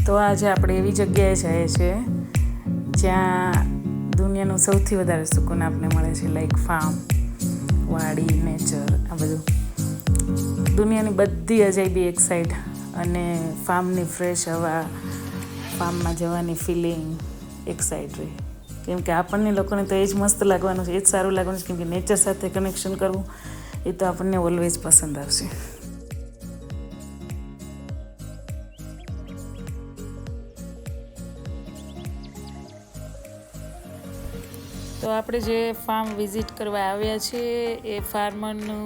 તો આજે આપણે એવી જગ્યાએ જઈએ છીએ જ્યાં દુનિયાનું સૌથી વધારે સુકૂન આપણને મળે છે, લાઈક ફાર્મ, વાડી, નેચર, આ બધું. દુનિયાની બધી અજાયબી એક સાઈડ અને ફાર્મની ફ્રેશ હવા, ફાર્મમાં જવાની ફિલિંગ એક સાઈડ રહી. કેમ કે આપણને લોકોને તો એ જ મસ્ત લાગવાનું છે, એ જ સારું લાગવાનું છે. કેમ કે નેચર સાથે કનેક્શન કરવું એ તો આપણને ઓલવેઝ પસંદ આવશે. તો આપણે જે ફાર્મ વિઝિટ કરવા આવ્યા છીએ એ ફાર્મરનું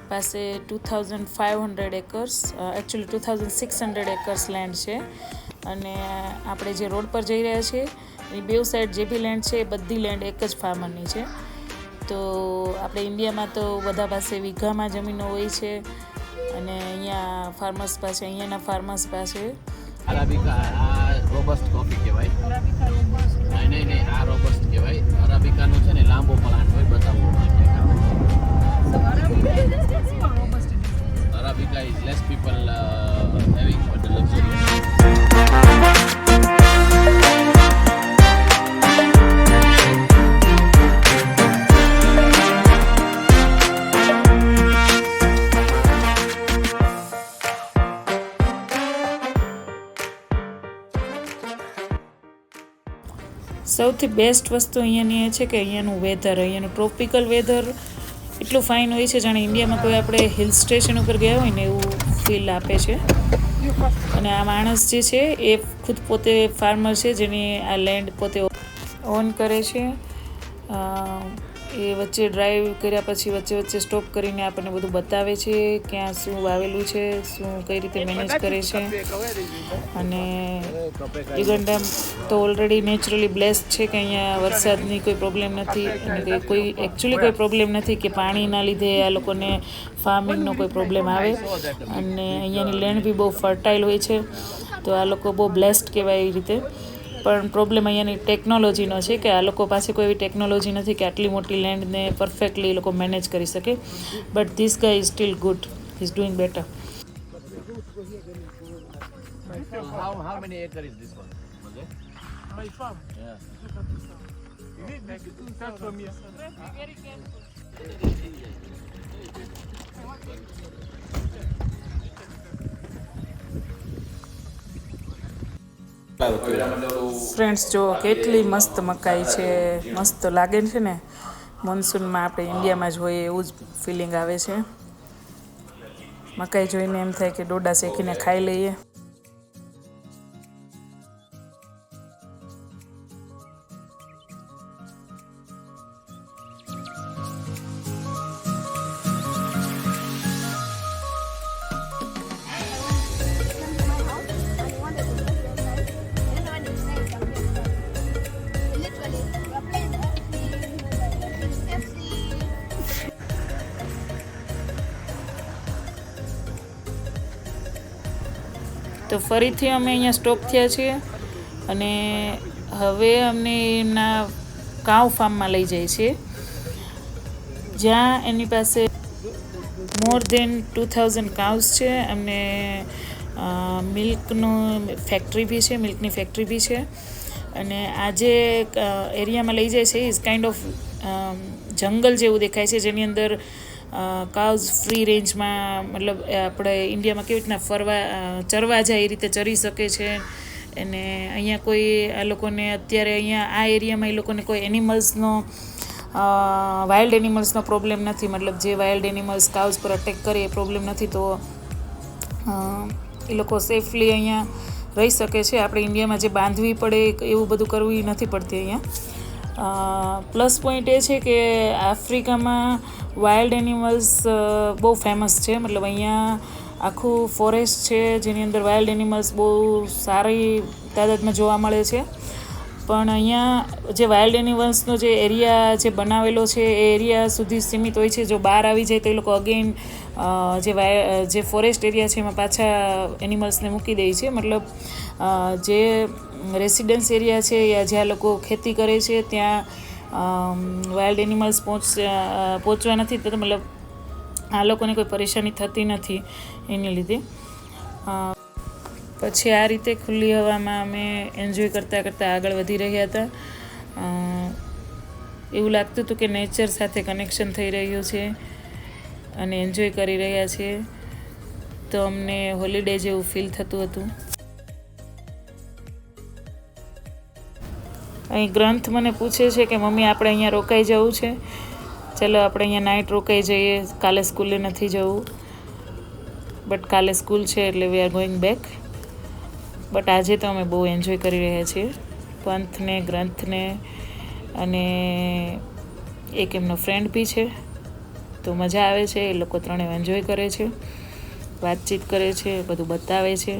પાસે 2500 એકર્સ, એકચ્યુઅલી 2600 એકર્સ લેન્ડ છે. અને આપણે જે રોડ પર જઈ રહ્યા છીએ એ બેઉ સાઈડ જે બી લેન્ડ છે એ બધી લેન્ડ એક જ ફાર્મરની છે. તો આપણે ઇન્ડિયામાં તો બધા પાસે વીઘામાં જમીનો હોય છે અને અહીંયાના ફાર્મર્સ પાસે અરાબિકા રોબસ્ટ કોફી કહેવાય. નહીં આ રોબસ્ટ કહેવાય. અરાબિકાનો છે ને લાંબો પ્લાન્ટ હોય, બતાવો. Arabica is less people having for the luxury. સૌથી બેસ્ટ વસ્તુ અહીંયાની એ છે કે અહીંયાનું વેધર, અહીંયાનું ટ્રોપિકલ વેધર એટલું ફાઇન હોય છે, જાણે ઇન્ડિયામાં કોઈ આપણે હિલ સ્ટેશન ઉપર ગયા હોય ને એવું ફીલ આપે છે. અને આ માણસ જે છે એ ખુદ પોતે ફાર્મર છે, જેની આ લેન્ડ પોતે ઓન કરે છે. એ વચ્ચે ડ્રાઈવ કર્યા પછી વચ્ચે સ્ટોપ કરીને આપણને બધું બતાવે છે, ક્યાં શું વાવેલું છે, શું કઈ રીતે મેનેજ કરે છે. અને યુગાન્ડા તો ઓલરેડી નેચરલી બ્લેસ્ડ છે કે અહીંયા વરસાદની કોઈ પ્રોબ્લેમ નથી અને કોઈ પ્રોબ્લેમ નથી કે પાણીના લીધે આ લોકોને ફાર્મિંગનો કોઈ પ્રોબ્લેમ આવે. અને અહીંયાની લેન્ડ બી બહુ ફર્ટાઇલ હોય છે, તો આ લોકો બહુ બ્લેસ્ડ કહેવાય એ રીતે. પણ પ્રોબ્લેમ અહીંયાની ટેકનોલોજીનો છે કે આ લોકો પાસે કોઈ એવી ટેકનોલોજી નથી કે આટલી મોટી લેન્ડને પરફેક્ટલી એ લોકો મેનેજ કરી શકે. But this guy is still good, is doing better. How many acres is this one? Okay. My farm. Yeah. You need like to start from here. Very careful. Friends જો કેટલી મસ્ત મકાઈ છે, મસ્ત લાગે છે ને. મોન્સૂનમાં આપણે ઇન્ડિયામાં જ હોઈએ એવું જ ફિલિંગ આવે છે. મકાઈ જોઈને એમ થાય કે ડોડા શેકીને ખાઈ લઈએ. તો ફરીથી અમે અહીંયા સ્ટોપ થયા છીએ અને હવે અમને એમના કાઉ ફાર્મમાં લઈ જાય છે, જ્યાં એની પાસે મોર દેન 2000 કાઉસ છે. અમને મિલ્કની ફેક્ટરી બી છે. અને આ જે એરિયામાં લઈ જાય છે ઇઝ કાઇન્ડ ઓફ જંગલ જેવું દેખાય છે, જેની અંદર કાઉઝ ફ્રી રેન્જમાં, મતલબ આપણે ઇન્ડિયામાં કેવી રીતના ચરવા જાય એ રીતે ચરી શકે છે. અને અહીંયા કોઈ આ લોકોને અત્યારે અહીંયા આ એરિયામાં એ લોકોને કોઈ વાઇલ્ડ એનિમલ્સનો પ્રોબ્લેમ નથી. મતલબ જે વાઇલ્ડ એનિમલ્સ કાઉઝ પર અટેક કરે એ પ્રોબ્લેમ નથી. તો એ લોકો સેફલી અહીંયા રહી શકે છે. આપણે ઇન્ડિયામાં જે બાંધવી પડે એવું બધું કરવું નથી પડતી અહીંયા. પ્લસ પોઈન્ટ એ છે કે આફ્રિકામાં વાઇલ્ડ એનિમલ્સ બહુ ફેમસ છે. મતલબ અહીંયા આખું ફોરેસ્ટ છે જેની અંદર વાઇલ્ડ એનિમલ્સ બહુ સારી તાદાદમાં જોવા મળે છે. પણ અહીંયા જે વાઇલ્ડ એનિમલ્સનો જે એરિયા જે બનાવેલો છે એ એરિયા સુધી સીમિત હોય છે. જો બહાર આવી જાય તો એ લોકો અગેન જે ફોરેસ્ટ એરિયા છે એમાં પાછા એનિમલ્સને મૂકી દે છે. મતલબ જે રેસિડન્સ એરિયા છે યા જ્યાં લોકો ખેતી કરે છે ત્યાં વાઇલ્ડ એનિમલ્સ પહોંચવા નથી, તો મતલબ આ લોકોને કોઈ પરેશાની થતી નથી એની લીધે. પછી આ રીતે ખુલ્લી હવામાં અમે એન્જોય કરતાં કરતાં આગળ વધી રહ્યા હતા. એવું લાગતું હતું કે નેચર સાથે કનેક્શન થઈ રહ્યું છે અને એન્જોય કરી રહ્યા છીએ, તો અમને હોલિડે જેવું ફીલ થતું હતું. અહીં ગ્રંથ મને પૂછે છે કે મમ્મી આપણે અહીંયા રોકાઈ જવું છે, ચલો આપણે અહીંયા નાઇટ રોકાઈ જઈએ, કાલે સ્કૂલે નથી જવું. બટ કાલે સ્કૂલ છે એટલે we are going back. But આજે તો અમે બહુ એન્જોય કરી રહ્યા છીએ પંથને, ગ્રંથને, અને એક એમનો ફ્રેન્ડ બી છે, તો મજા આવે છે. એ લોકો ત્રણેય એન્જોય કરે છે, વાતચીત કરે છે, બધું બતાવે છે.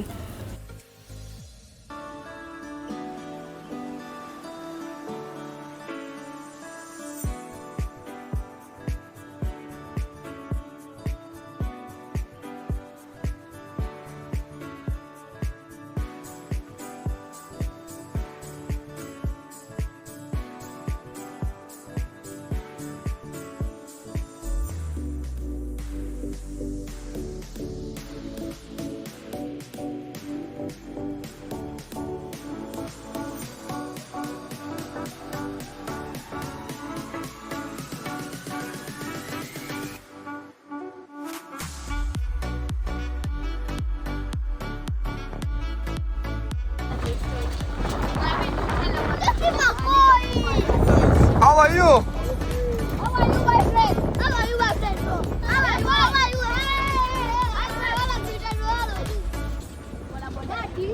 How are you? How are you, my friend? How are you, my friend, bro? How are you? How are you? Hey! How are you? What about Daddy?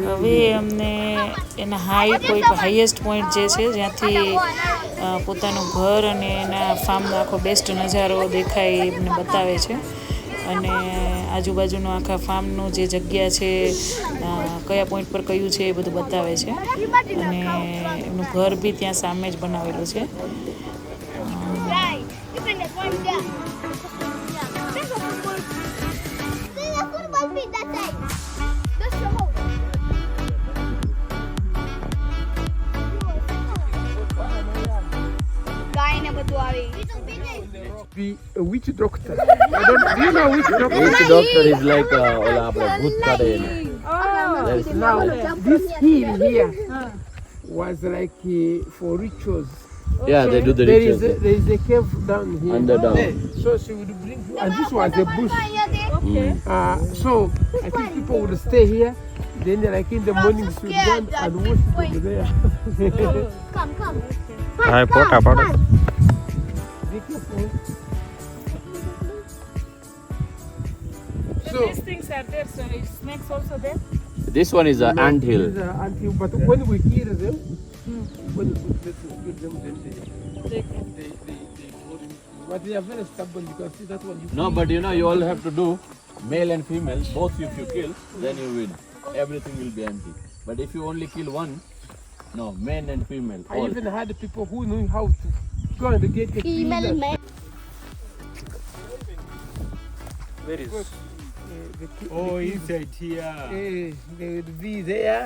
હવે અમને એના હાઈએસ્ટ પોઈન્ટ જે છે જ્યાંથી પોતાનું ઘર અને એના ફાર્મનો આખો બેસ્ટ નજારો દેખાય એમને બતાવે છે, અને આજુબાજુનું આખા ફાર્મનું જે જગ્યા છે, કયા પોઈન્ટ પર કયું છે એ બધું બતાવે છે. અને એમનું ઘર બી ત્યાં સામે જ બનાવેલું છે. Be a witch doctor. Do you know witch doctor? Witch doctor is like ઓલા આપણે ભૂત કાઢે એને. Now, this hill here was like for rituals. Yeah, they do the There rituals. is a cave down here. Underdown. So she would bring you, and this was a bush. So I think people would stay here. Then, like in the morning, she would go and worship over there. Come. Hai pota pada. Be careful. So these things are there, so is snakes also there? This one is an ant hill. These are ant hill, but when we kill them, when we kill them, then they go. But they are very stubborn. You can see that one. No, but you know, you all have to do male and female. Both if you kill, then you win. Everything will be empty. But if you only kill one, no, men and female. I All. even had people who knew how to go and get a Female and male. Where is? Oh, inside here. They would be there.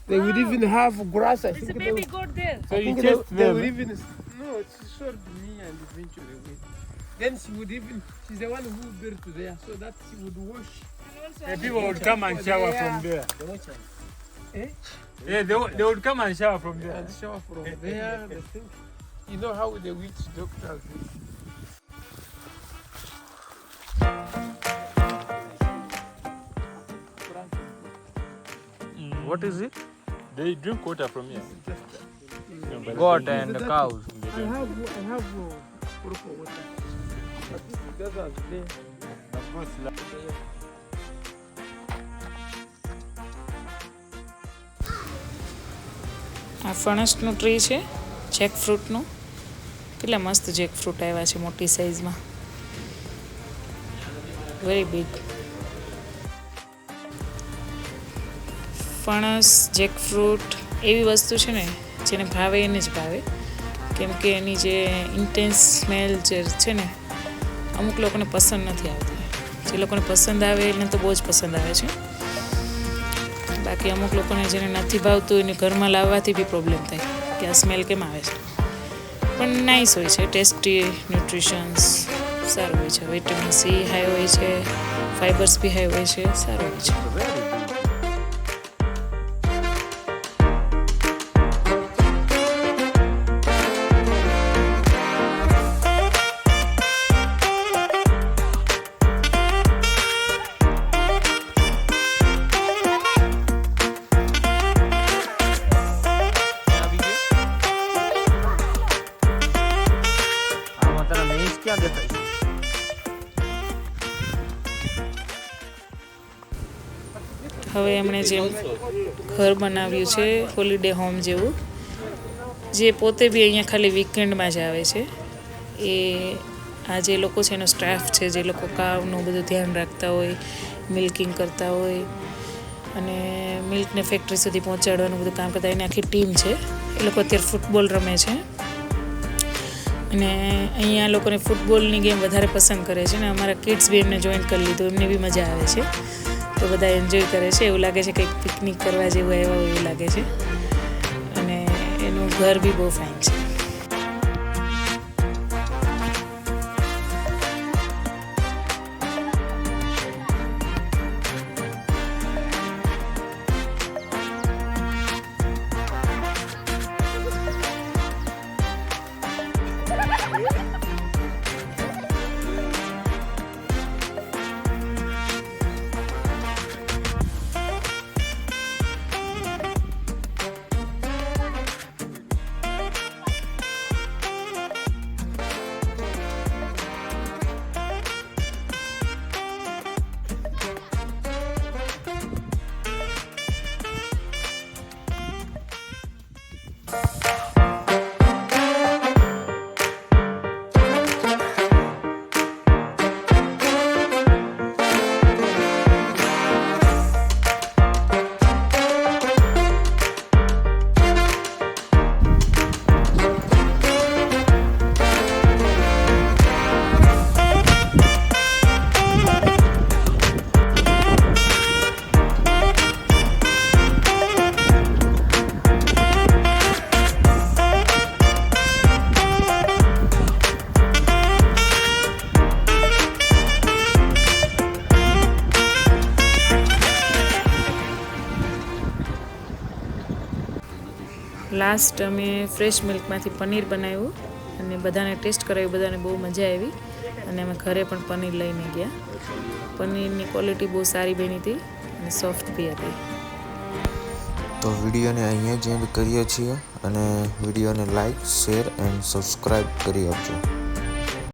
They would even have grass. I There's think a they baby would, goat there. So I you think chased they them? would even. No, it's short me and eventually we. Then she would even. She's the one who built there, so that she would wash. The people would come and shower from there. Eh? Yeah, they would come and shower from there. And shower from there. The thing. You know how the witch doctors do. What is it? They drink water from here. Just goat and cows. I have proper water. But this desert there, આ ફણસનું tree છે, Jack ફ્રૂટનું. કેટલા મસ્ત Jack fruit આવ્યા છે મોટી સાઈઝમાં, very big. ફણસ, Jack fruit એવી વસ્તુ છે ને જેને ભાવે એને જ ભાવે, કેમ કે એની જે ઇન્ટેન્સ સ્મેલ જે છે ને અમુક લોકોને પસંદ નથી આવતી. જે લોકોને પસંદ આવે એને તો બહુ જ પસંદ આવે છે. બાકી અમુક લોકોને જેને નથી ભાવતું એને ઘરમાં લાવવાથી બી પ્રોબ્લેમ થાય કે આ સ્મેલ કેમ આવે છે. પણ નાઇસ હોય છે, ટેસ્ટી, ન્યુટ્રિશન્સ સારું હોય છે, વિટામિન સી હાઈ હોય છે, ફાઇબર્સ બી હાઈ હોય છે, સારું હોય છે. હવે એમણે જેમ ઘર બનાવ્યું છે હોલિડે હોમ જેવું, જે પોતે બી અહીંયા ખાલી વીકેન્ડમાં જ આવે છે. એ આ જે લોકો છે એનો સ્ટાફ છે, જે લોકો કાવનું બધું ધ્યાન રાખતા હોય, મિલ્કિંગ કરતા હોય અને મિલ્કને ફેક્ટરી સુધી પહોંચાડવાનું બધું કામ કરતા, એની આખી ટીમ છે. એ લોકો અત્યારે ફૂટબોલ રમે છે અને અહીંયા લોકોને ફૂટબોલની ગેમ વધારે પસંદ કરે છે ને અમારા કિડ્સ બી એમને જોઈન કરી લીધું, એમને બી મજા આવે છે. તો બધા એન્જોય કરે છે, એવું લાગે છે કંઈક પિકનિક કરવા જેવું આવ્યા હોય એવું લાગે છે. અને એનું ઘર બી બહુ ફાઇન છે. લાસ્ટ અમે ફ્રેશ મિલ્કમાંથી પનીર બનાવ્યું અને બધાને ટેસ્ટ કરાવ્યું, બધાને બહુ મજા આવી અને અમે ઘરે પણ પનીર લઈને ગયા. પનીરની ક્વોલિટી બહુ સારી બની હતી અને સોફ્ટ બી હતી. તો વિડીયોને અહીંયા જ એન્ડ કરીએ છીએ અને વિડીયોને લાઇક, શેર એન્ડ સબસ્ક્રાઈબ કરી આપજો.